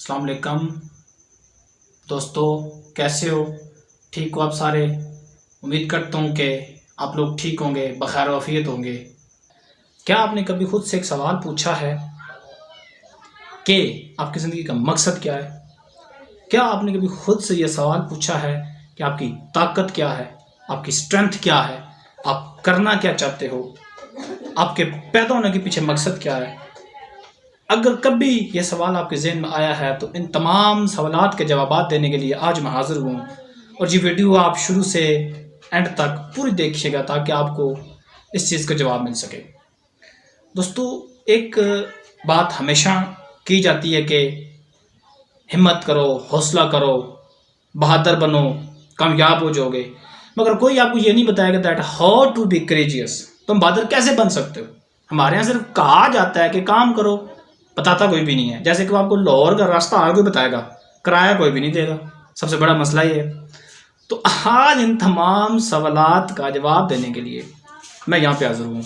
अस्सलाम वालेकुम दोस्तों, कैसे हो? ठीक हो आप सारे? उम्मीद करता हूँ कि आप लोग ठीक होंगे, बखैर वाफियत होंगे। क्या आपने कभी खुद से एक सवाल पूछा है कि आपकी ज़िंदगी का मकसद क्या है? क्या आपने कभी खुद से ये सवाल पूछा है कि आपकी ताकत क्या है, आपकी स्ट्रेंथ क्या है, आप करना क्या चाहते हो, आपके पैदा होने के पीछे मकसद क्या है? अगर कभी ये सवाल आपके जहन में आया है तो इन तमाम सवालात के जवाब देने के लिए आज मैं हाज़िर हूँ। और ये वीडियो आप शुरू से एंड तक पूरी देखिएगा ताकि आपको इस चीज़ का जवाब मिल सके। दोस्तों, एक बात हमेशा की जाती है कि हिम्मत करो, हौसला करो, बहादुर बनो, कामयाब हो जाओगे। मगर कोई आपको ये नहीं बताएगा that how to be courageous. तुम बहादुर कैसे बन सकते हो? हमारे यहाँ सिर्फ कहा जाता है कि काम करो, बताता कोई भी नहीं है। जैसे कि आपको लाहौर का रास्ता आगे बताएगा, किराया कोई भी नहीं देगा। सबसे बड़ा मसला ये है। तो आज इन तमाम सवालात का जवाब देने के लिए मैं यहाँ पे हाजिर हूँ।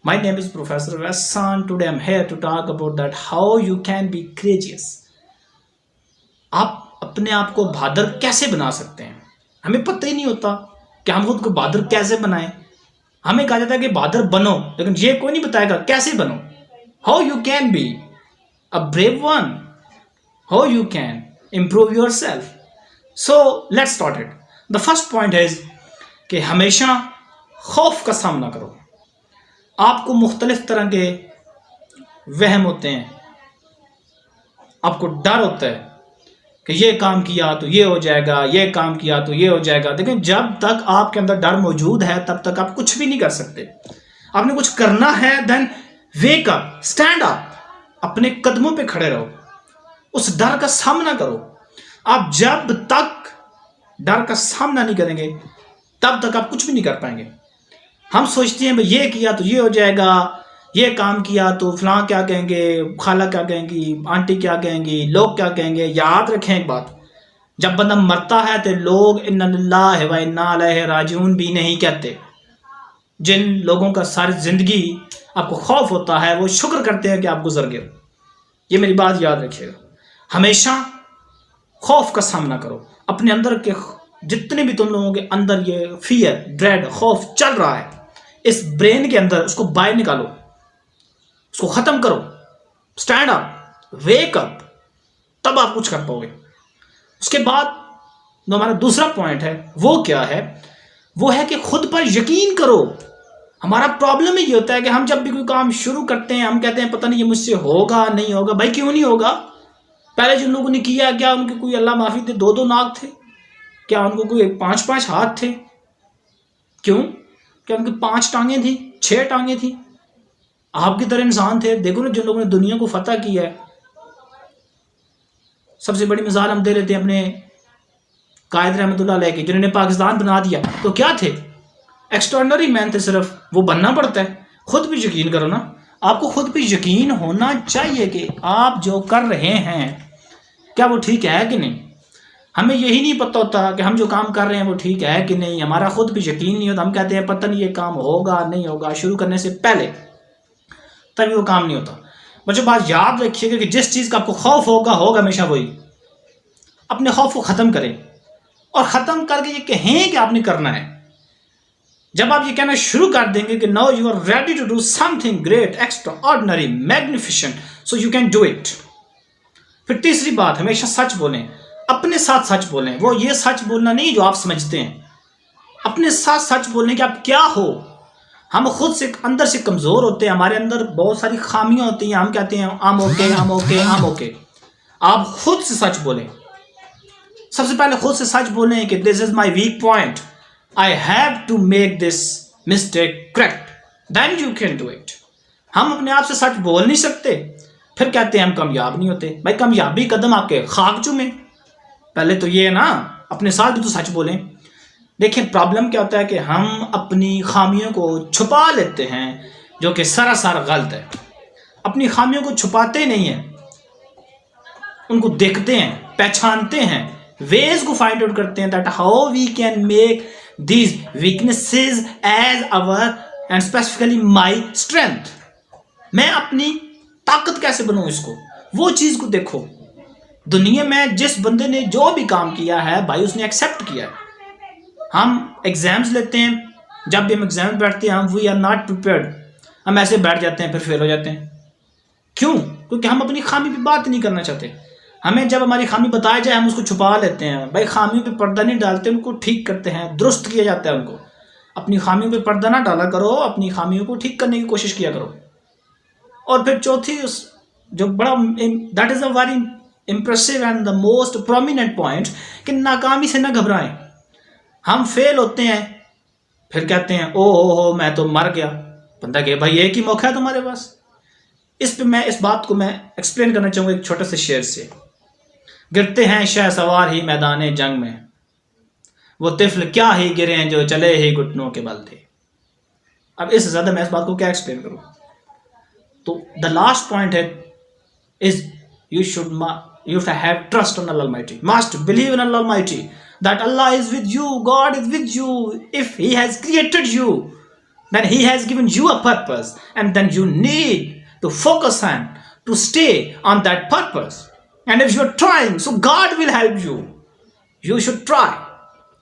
माई नेम इज़ प्रोफेसर वैसान। Today I am here to talk about that how you can be courageous. आप अपने आप को बहादुर कैसे बना सकते हैं? हमें पता ही नहीं होता कि हम खुद को बहादुर कैसे बनाएं। हमें कहा जाता है कि बहादुर बनो, लेकिन ये कोई नहीं बताएगा कैसे बनो। How you can be a brave one, how you can improve yourself. So let's start it. The first point is कि हमेशा खौफ का सामना करो। आपको मुख्तलिफ तरह के वहम होते हैं, आपको डर होता है कि ये काम किया तो ये हो जाएगा, ये काम किया तो ये हो जाएगा। लेकिन जब तक आपके अंदर डर मौजूद है तब तक आप कुछ भी नहीं कर सकते। आपने कुछ करना है, then wake up, stand up, अपने कदमों पे खड़े रहो, उस डर का सामना करो। आप जब तक डर का सामना नहीं करेंगे तब तक आप कुछ भी नहीं कर पाएंगे। हम सोचते हैं भाई ये किया तो ये हो जाएगा, ये काम किया तो फलां क्या कहेंगे, खाला क्या कहेंगी, आंटी क्या कहेंगी, लोग क्या कहेंगे। याद रखें एक बात, जब बंदा मरता है तो लोग इन्ना लिल्लाहि व इन्ना इलैहि राजिऊन भी नहीं कहते। जिन लोगों का सारी जिंदगी आपको खौफ होता है वो शुक्र करते हैं कि आप गुजर गए। ये मेरी बात याद रखिएगा। हमेशा खौफ का सामना करो। अपने अंदर के जितने भी तुम लोगों के अंदर ये फियर, ड्रेड, खौफ चल रहा है, इस ब्रेन के अंदर उसको बाहर निकालो, उसको खत्म करो। स्टैंड अप, वेक अप, तब आप कुछ कर पाओगे। उसके बाद जो हमारा दूसरा पॉइंट है वो क्या है? वो है कि खुद पर यकीन करो। हमारा प्रॉब्लम ही ये होता है कि हम जब भी कोई काम शुरू करते हैं हम कहते हैं पता नहीं ये मुझसे होगा नहीं होगा। भाई क्यों नहीं होगा? पहले जिन लोगों ने किया, क्या उनके कोई अल्लाह माफी दे 2-2 नाक थे? क्या उनको कोई 5-5 हाथ थे? क्यों? क्या उनकी 5 टांगें थी, 6 टांगें थी? आपकी तरह इंसान थे। देखो ना, जिन लोगों ने दुनिया को फतह किया है, सबसे बड़ी मिसाल हम दे लेते हैं अपने कायद रहमतुल्लाह अलैह की, जिन्होंने पाकिस्तान बना दिया। तो क्या थे? एक्सट्राऑर्डिनरी मैन थे। सिर्फ वो बनना पड़ता है। खुद भी यकीन करो ना। आपको खुद पे यकीन होना चाहिए कि आप जो कर रहे हैं क्या वो ठीक है कि नहीं। हमें यही नहीं पता होता कि हम जो काम कर रहे हैं वो ठीक है कि नहीं। हमारा खुद भी यकीन नहीं होता। हम कहते हैं पता नहीं ये काम होगा नहीं होगा, शुरू करने से पहले तभी वो काम नहीं होता। बच्चों, बात याद रखिएगा कि जिस चीज़ का आपको खौफ होगा हमेशा वही। अपने खौफ को ख़त्म करें और ख़त्म करके ये कहें कि आपने करना है। जब आप ये कहना शुरू कर देंगे कि now you are ready to do something great, extraordinary, magnificent, so you can do it. फिर तीसरी बात, हमेशा सच बोलें। अपने साथ सच बोलें। वो ये सच बोलना नहीं जो आप समझते हैं, अपने साथ सच बोलने कि आप क्या हो। हम खुद से अंदर से कमज़ोर होते हैं, हमारे अंदर बहुत सारी खामियां होती हैं। हम कहते हैं आम ओके, आम ओके, आम ओके। आप खुद से सच बोलें। सबसे पहले खुद से सच बोलें कि this is my weak point, I have to make this mistake correct, then you can do it. हम अपने आप से सच बोल नहीं सकते, फिर कहते हैं हम कामयाब नहीं होते। भाई कामयाबी कदम आपके खाक चूमे। पहले तो ये है ना, अपने साथ भी तो सच बोलें। देखिए प्रॉब्लम क्या होता है कि हम अपनी खामियों को छुपा लेते हैं, जो कि सरासर गलत है। अपनी खामियों को छुपाते नहीं हैं, उनको देखते हैं, पहचानते हैं, वेज को फाइंड आउट करते हैं that how we can make these weaknesses as our and specifically my strength. मैं अपनी ताकत कैसे बनूं इसको, वो चीज को देखो। दुनिया में जिस बंदे ने जो भी काम किया है भाई उसने एक्सेप्ट किया है। हम एग्जाम्स लेते हैं, जब भी हम एग्जाम बैठते हैं हम वी आर नॉट प्रिपेयर्ड, हम ऐसे बैठ जाते हैं फिर फेल हो जाते हैं। क्यों? क्योंकि हम अपनी खामी पे बात नहीं करना चाहते। हमें जब हमारी खामी बताई जाए हम उसको छुपा लेते हैं। भाई खामियों पे पर्दा नहीं डालते, उनको ठीक करते हैं, दुरुस्त किया जाता है उनको। अपनी खामियों पे पर्दा ना डाला करो, अपनी खामियों को ठीक करने की कोशिश किया करो। और फिर चौथी जो बड़ा that is a very impressive and the most prominent point कि नाकामी से ना घबराएं। हम फेल होते हैं फिर कहते हैं ओ हो मैं तो मर गया। बंदा कहे भाई एक ही मौका है तुम्हारे पास। इस बात को मैं एक्सप्लेन करना चाहूँगा एक छोटे से शेर से। गिरते हैं शहसवार ही मैदान जंग में, वो तिफल क्या ही गिरे हैं जो चले ही घुटनों के बल थे। अब इससे ज़्यादा मैं इस बात को क्या एक्सप्लेन करूँ। तो द लास्ट पॉइंट है is you have to have trust on Allah Almighty, must believe in Allah Almighty, that Allah is with you, God is with you. If He has created you, then He has given you a purpose, and then you need to focus on to stay on that purpose. And if you are trying, so God will help you. You should try.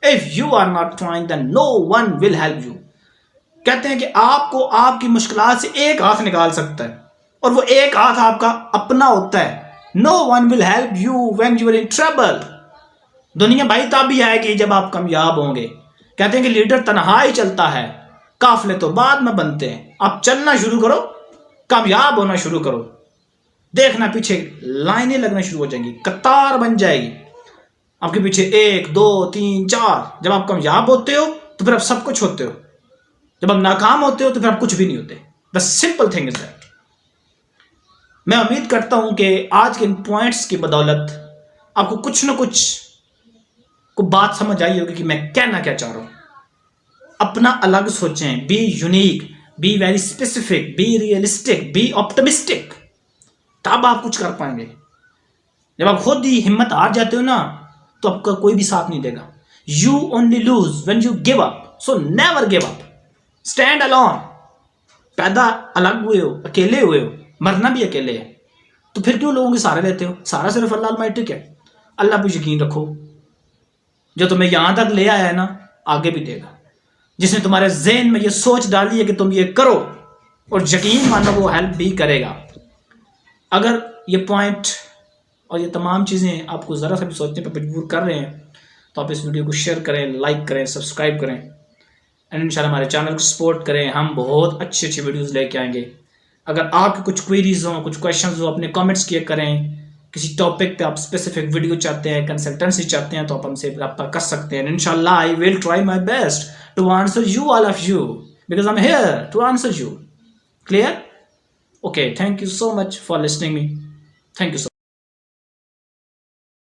If you are not trying, then no one will help you. कहते हैं कि आपको आपकी मुश्किलात से एक हाथ निकाल सकता है, और वो एक हाथ आपका अपना होता है। No one will help you when you are in trouble. दुनिया भाई तब भी आएगी जब आप कामयाब होंगे। कहते हैं कि लीडर तन्हा ही चलता है, काफले तो बाद में बनते हैं। आप चलना शुरू करो, कामयाब होना शुरू करो, देखना पीछे लाइनें लगना शुरू हो जाएंगी, कतार बन जाएगी आपके पीछे, 1 2 3 4। जब आप कामयाब होते हो तो फिर आप सब कुछ होते हो, जब आप नाकाम होते हो तो फिर आप कुछ भी नहीं होते। The simple thing is that. मैं उम्मीद करता हूं कि आज के इन पॉइंट्स की बदौलत आपको कुछ न कुछ को बात समझ आई होगी कि मैं कहना क्या चाह रहा हूं। अपना अलग सोचें, be unique, be very specific, be realistic, be optimistic, तब आप कुछ कर पाएंगे। जब आप खुद ही हिम्मत हार जाते हो ना तो आपका कोई भी साथ नहीं देगा। You only lose when you give up, so never give up, stand alone. पैदा अलग हुए हो, अकेले हुए हो, मरना भी अकेले है, तो फिर क्यों लोगों के सहारे लेते हो? सहारा सिर्फ अल्लाह अलमाइटी है। अल्लाह पे यकीन रखो, जो तुम्हें यहां तक ले आया है ना आगे भी देगा। जिसने तुम्हारे ज़हन में ये सोच डाली है कि तुम ये करो, और यकीन मानो वो हेल्प भी करेगा। अगर ये पॉइंट और ये तमाम चीज़ें आपको ज़रा सा भी सोचने पर मजबूर कर रहे हैं तो आप इस वीडियो को शेयर करें, लाइक करें, सब्सक्राइब करें, एंड इंशाल्लाह हमारे चैनल को सपोर्ट करें। हम बहुत अच्छी अच्छी वीडियोज़ लेके आएंगे। अगर आपके कुछ क्वेरीज हों, कुछ क्वेश्चंस हो, अपने कमेंट्स किए करें। किसी टॉपिक पे आप स्पेसिफिक वीडियो चाहते हैं, कंसल्टेंसी चाहते हैं, तो आप हमसे रब्ता कर सकते हैं। इंशाल्लाह I will try my best to answer you, all of you, because I am here to answer you. Clear? Okay, thank you so much for listening me. Thank you so